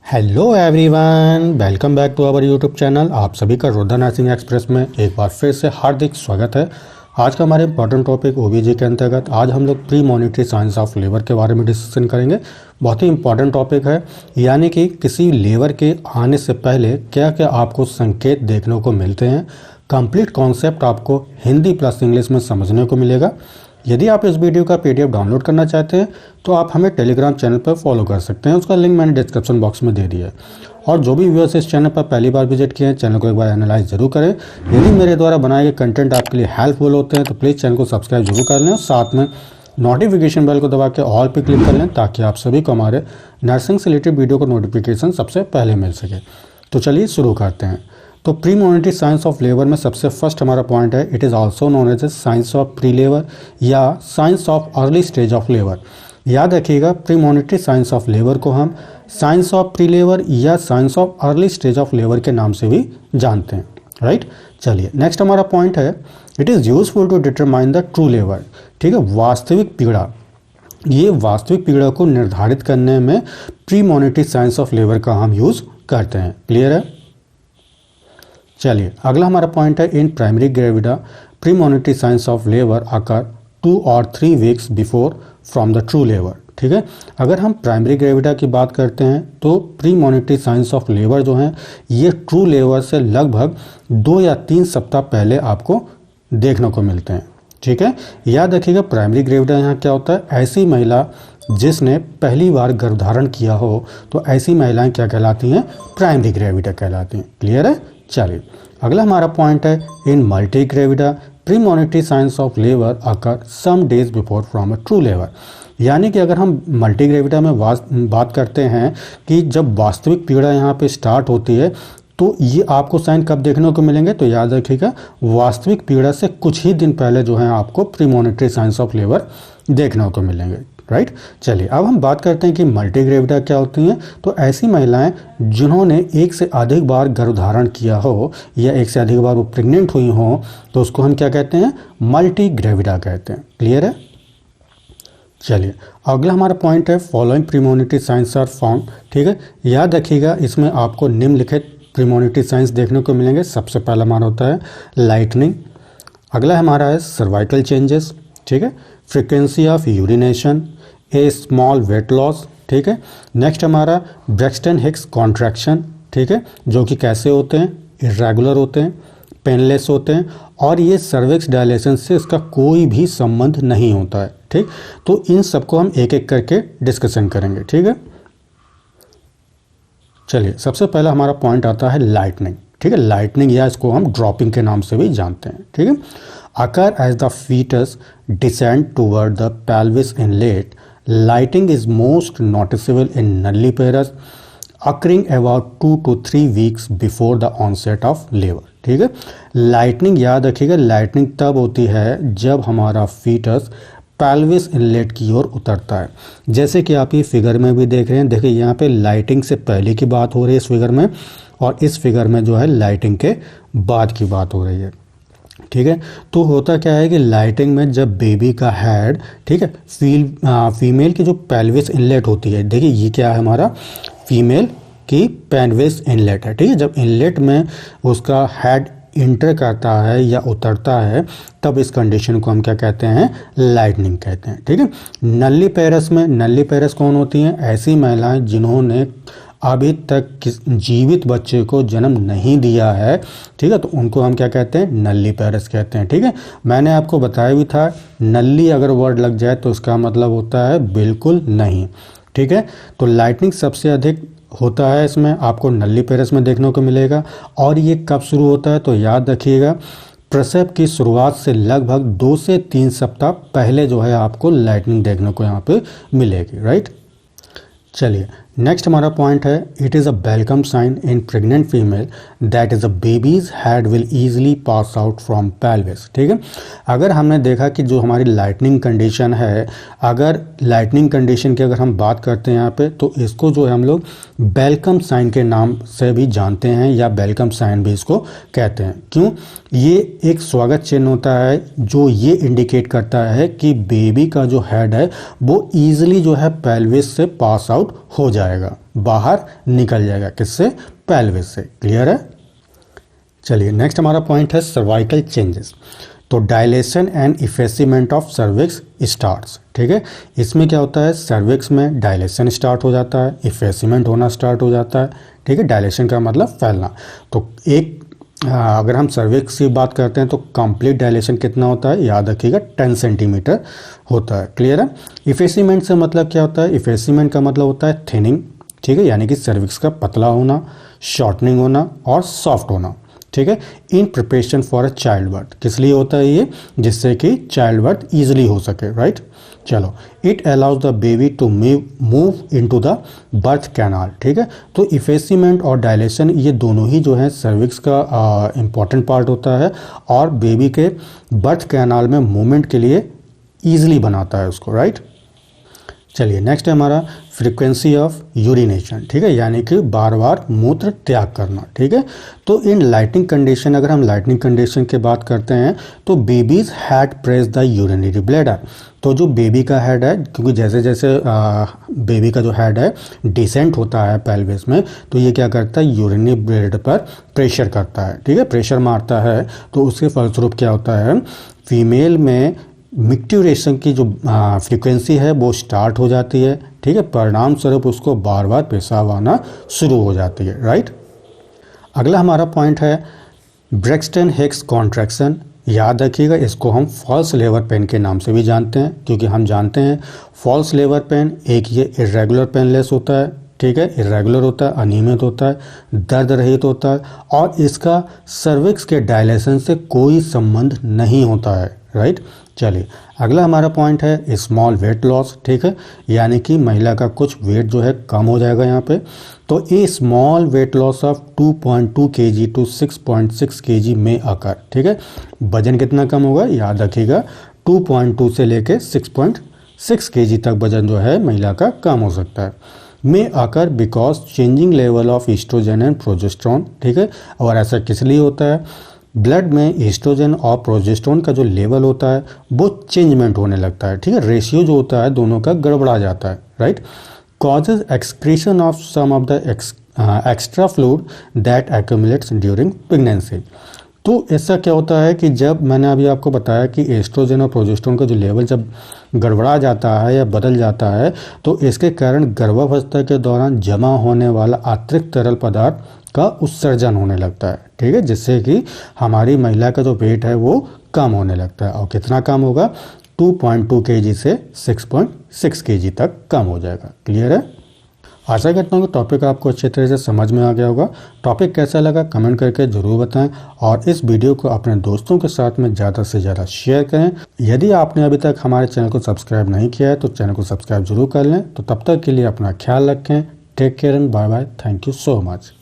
Hello everyone, welcome back to our YouTube channel. आप सभी का रोदा नर्सिंग एक्सप्रेस में एक बार फिर से हार्दिक स्वागत है। आज का हमारे इंपॉर्टेंट टॉपिक ओबीजी के अंतर्गत आज हम लोग pre monetary signs of labour के बारे में डिस्कशन करेंगे। बहुत ही इंपॉर्टेंट टॉपिक है, यानी कि किसी लेबर के आने से पहले क्या क्या आपको संकेत देखने को मिलते हैं। कंप्लीट कॉन्सेप्ट आपको हिंदी प्लस इंग्लिश में समझने को मिलेगा। यदि आप इस वीडियो का पीडीएफ डाउनलोड करना चाहते हैं तो आप हमें टेलीग्राम चैनल पर फॉलो कर सकते हैं, उसका लिंक मैंने डिस्क्रिप्शन बॉक्स में दे दिया है। और जो भी व्यूअर्स इस चैनल पर पहली बार विजिट किए हैं, चैनल को एक बार एनालाइज जरूर करें। यदि मेरे द्वारा बनाए गए कंटेंट आपके लिए हेल्पफुल होते हैं तो प्लीज़ चैनल को सब्सक्राइब जरूर कर लें और साथ में नोटिफिकेशन बेल को दबा के ऑल पे क्लिक कर लें, ताकि आप सभी को हमारे नर्सिंग से रिलेटेड वीडियो का नोटिफिकेशन सबसे पहले मिल सके। तो चलिए शुरू करते हैं। तो premonitory signs of labour में सबसे फर्स्ट हमारा पॉइंट है, it is also known as a signs of pre labour या signs of early stage of labour. याद रखिएगा, premonitory signs of labour को हम साइंस ऑफ प्री लेबर या signs of early stage of labour के नाम से भी जानते हैं, राइट। चलिए नेक्स्ट हमारा पॉइंट है, it is useful to determine the true labour. ठीक है, वास्तविक पीड़ा। ये वास्तविक पीड़ा को निर्धारित करने में pre monetary signs of labour का हम यूज़ करते हैं। क्लियर है। चलिए अगला हमारा पॉइंट है, in primary gravida premonitory signs of labour occur 2 और 3 weeks before from the true labour. ठीक है, अगर हम प्राइमरी ग्रेविडा की बात करते हैं तो premonitory signs of labour जो है ये ट्रू लेबर से लगभग 2 या 3 सप्ताह पहले आपको देखने को मिलते हैं। ठीक है, याद रखिएगा प्राइमरी ग्रेविडा यहाँ क्या होता है, ऐसी महिला जिसने पहली बार गर्भधारण किया हो तो ऐसी महिलाएं क्या कहलाती हैं, प्राइमरी ग्रेविडा कहलाती हैं। क्लियर है। चलिए अगला हमारा पॉइंट है, in multi gravida premonitory signs of labour occur some days before from a true labour. यानी कि अगर हम मल्टी ग्रेविडा में बात करते हैं कि जब वास्तविक पीड़ा यहाँ पे स्टार्ट होती है तो ये आपको साइन कब देखने को मिलेंगे, तो याद रखिएगा वास्तविक पीड़ा से कुछ ही दिन पहले जो है आपको pre monetary signs of labour देखने को मिलेंगे, राइट। चलिए अब हम बात करते हैं कि मल्टी ग्रेविडा क्या होती हैं। तो ऐसी महिलाएं जिन्होंने एक से अधिक बार गर्भधारण किया हो या एक से अधिक बार वो प्रेग्नेंट हुई हो तो उसको हम क्या कहते हैं, मल्टी ग्रेविडा कहते हैं। क्लियर है। चलिए अगला हमारा पॉइंट है, फॉलोइंग प्रीमोनिटरी साइंस आर फाउंड। ठीक है, याद रखिएगा इसमें आपको निम्नलिखित प्रीमोनिटरी साइंस देखने को मिलेंगे। सबसे पहला हमारा होता है लाइटनिंग, अगला हमारा है सर्वाइकल चेंजेस, ठीक है, frequency of urination, A small weight loss. ठीक है, नेक्स्ट हमारा ब्रेक्सटन हिक्स कॉन्ट्रैक्शन। ठीक है, जो कि कैसे होते हैं, इरेगुलर होते हैं, पेनलेस होते हैं और ये सर्विक्स डायलेशन से इसका कोई भी संबंध नहीं होता है। ठीक, तो इन सबको हम एक एक करके डिस्कशन करेंगे। ठीक है, चलिए सबसे पहला हमारा पॉइंट आता है लाइटनिंग। ठीक है, लाइटनिंग या इसको हम ड्रॉपिंग के नाम से भी जानते हैं। ठीक है, occur as the foetus descend toward the pelvis inlet, lightening is most noticeable in nulliparous occurring about 2 to 3 weeks before the onset of labour. ठीक है, लाइटनिंग याद रखिएगा, लाइटनिंग तब होती है जब हमारा फीटस पेल्विस इनलेट की ओर उतरता है। जैसे कि आप ये फिगर में भी देख रहे हैं, देखिए यहाँ पे लाइटिंग से पहले की बात हो रही है इस फिगर में, और इस फिगर में जो है लाइटिंग के बाद की बात हो रही है। ठीक है, तो होता क्या है कि लाइटिंग में जब बेबी का हेड, ठीक है, फीमेल की जो पेल्विस इनलेट होती है, देखिए ये क्या है हमारा फीमेल की पेल्विस इनलेट है। ठीक है, जब इनलेट में उसका हेड इंटर करता है या उतरता है तब इस कंडीशन को हम क्या कहते हैं, लाइटनिंग कहते हैं। ठीक है, नल्लीपेरस में, नल्लीपेरस कौन होती हैं, ऐसी महिलाएं जिन्होंने अभी तक जीवित बच्चे को जन्म नहीं दिया है। ठीक है, तो उनको हम क्या कहते हैं, नल्लीपेरस कहते हैं। ठीक है, मैंने आपको बताया भी था नल्ली अगर वर्ड लग जाए तो उसका मतलब होता है बिल्कुल नहीं। ठीक है, तो लाइटनिंग सबसे अधिक होता है इसमें, आपको नल्लीपेरस में देखने को मिलेगा। और ये कब शुरू होता है, तो याद रखिएगा प्रसव की शुरुआत से लगभग 2 से 3 सप्ताह पहले जो है आपको लाइटनिंग देखने को यहाँ पे मिलेगी, राइट। चलिए नेक्स्ट हमारा पॉइंट है, it is a welcome sign in pregnant female that is a baby's head will easily pass out from pelvis. ठीक है, अगर हमने देखा कि जो हमारी लाइटनिंग कंडीशन है, अगर लाइटनिंग कंडीशन की अगर हम बात करते हैं यहाँ पे, तो इसको जो है हम लोग वेलकम साइन के नाम से भी जानते हैं या वेलकम साइन भी इसको कहते हैं। क्यों, ये एक स्वागत चिन्ह होता है जो ये इंडिकेट करता है कि बेबी का जो हेड है वो ईजिली जो है पेल्विस से पास आउट हो जाएगा। बाहर निकल जाएगा, किससे? पेल्विस से। क्लियर है? चलिए नेक्स्ट हमारा पॉइंट है सर्वाइकल चेंजेस। तो dilation and effacement of cervix starts. ठीक है, इसमें क्या होता है, सर्विक्स में डायलेशन स्टार्ट हो जाता है, इफेसिमेंट होना स्टार्ट हो जाता है। ठीक है, डायलेशन का मतलब फैलना। तो अगर हम सर्विक्स की बात करते हैं तो कंप्लीट डायलेशन कितना होता है, याद रखिएगा 10 सेंटीमीटर होता है। क्लियर है? इफेसिमेंट से मतलब क्या होता है, इफेसिमेंट का मतलब होता है थिनिंग। ठीक है, यानी कि सर्विक्स का पतला होना, शॉर्टनिंग होना और सॉफ्ट होना। ठीक है, in preparation for a child birth. किस लिए होता है ये? जिससे कि चाइल्ड बर्थ ईजिली हो सके। राइट, चलो, it allows the baby to move into the birth canal. ठीक है, तो इफेसिमेंट और डायलेशन ये दोनों ही जो है सर्विक्स का इम्पॉर्टेंट पार्ट होता है और बेबी के बर्थ कैनाल में मूवमेंट के लिए ईजिली बनाता है उसको। राइट, चलिए नेक्स्ट है हमारा फ्रीक्वेंसी ऑफ यूरिनेशन। ठीक है, यानी कि बार बार मूत्र त्याग करना। ठीक है, तो इन लाइटनिंग कंडीशन, अगर हम लाइटनिंग कंडीशन की बात करते हैं तो babies head press the urinary bladder. तो जो बेबी का हेड है, क्योंकि जैसे जैसे बेबी का जो हेड है डिसेंट होता है पेल्विस में, तो ये क्या करता है, यूरिनरी ब्लैडर पर प्रेशर करता है। ठीक है, प्रेशर मारता है, तो उसके फलस्वरूप क्या होता है, फीमेल में मिक्ट्यूरेशन की जो फ्रीक्वेंसी है वो स्टार्ट हो जाती है। ठीक है, परिणाम स्वरूप उसको बार बार पेशाब आना शुरू हो जाती है। राइट, अगला हमारा पॉइंट है ब्रेक्सटन हिक्स कॉन्ट्रैक्शन। याद रखिएगा, इसको हम फॉल्स लेबर पेन के नाम से भी जानते हैं, क्योंकि हम जानते हैं फॉल्स लेबर पेन एक ये इरेगुलर पेनलेस होता है। ठीक है, इरेगुलर होता है, अनियमित होता है, दर्द रहित होता है और इसका सर्विक्स के डायलेशन से कोई संबंध नहीं होता है। राइट, चलिए अगला हमारा पॉइंट है स्मॉल वेट लॉस। ठीक है, यानी कि महिला का कुछ वेट जो है कम हो जाएगा यहाँ पे। तो a small weight loss of 2.2 kg to 6.6 kg में अकर। ठीक है, वजन कितना कम होगा, याद रखिएगा 2.2 से लेके 6.6 kg तक वजन जो है महिला का कम हो सकता है। में occur because changing level of oestrogen and progesterone. ठीक है, और ऐसा किस लिए होता है, ब्लड में ईस्ट्रोजन और प्रोजेस्टेरोन का जो लेवल होता है वो चेंजमेंट होने लगता है। ठीक है, रेशियो जो होता है दोनों का गड़बड़ा जाता है। Right, causes excretion of some of the extra fluid that accumulates during pregnancy. तो ऐसा क्या होता है कि जब मैंने अभी आपको बताया कि एस्ट्रोजन और प्रोजेस्टेरोन का जो लेवल जब गड़बड़ा जाता है या बदल जाता है तो इसके कारण गर्भावस्था के दौरान जमा होने वाला अतिरिक्त तरल पदार्थ का उत्सर्जन होने लगता है। ठीक है, जिससे कि हमारी महिला का जो वेट है वो कम होने लगता है। और कितना कम होगा, 2.2 kg से 6.6 kg तक कम हो जाएगा। क्लियर है? आशा करता हूँ कि टॉपिक आपको अच्छी तरह से समझ में आ गया होगा। टॉपिक कैसा लगा कमेंट करके ज़रूर बताएं और इस वीडियो को अपने दोस्तों के साथ में ज़्यादा से ज़्यादा शेयर करें। यदि आपने अभी तक हमारे चैनल को सब्सक्राइब नहीं किया है तो चैनल को सब्सक्राइब जरूर कर लें। तो तब तक के लिए अपना ख्याल रखें। Take care and bye bye. Thank you so much.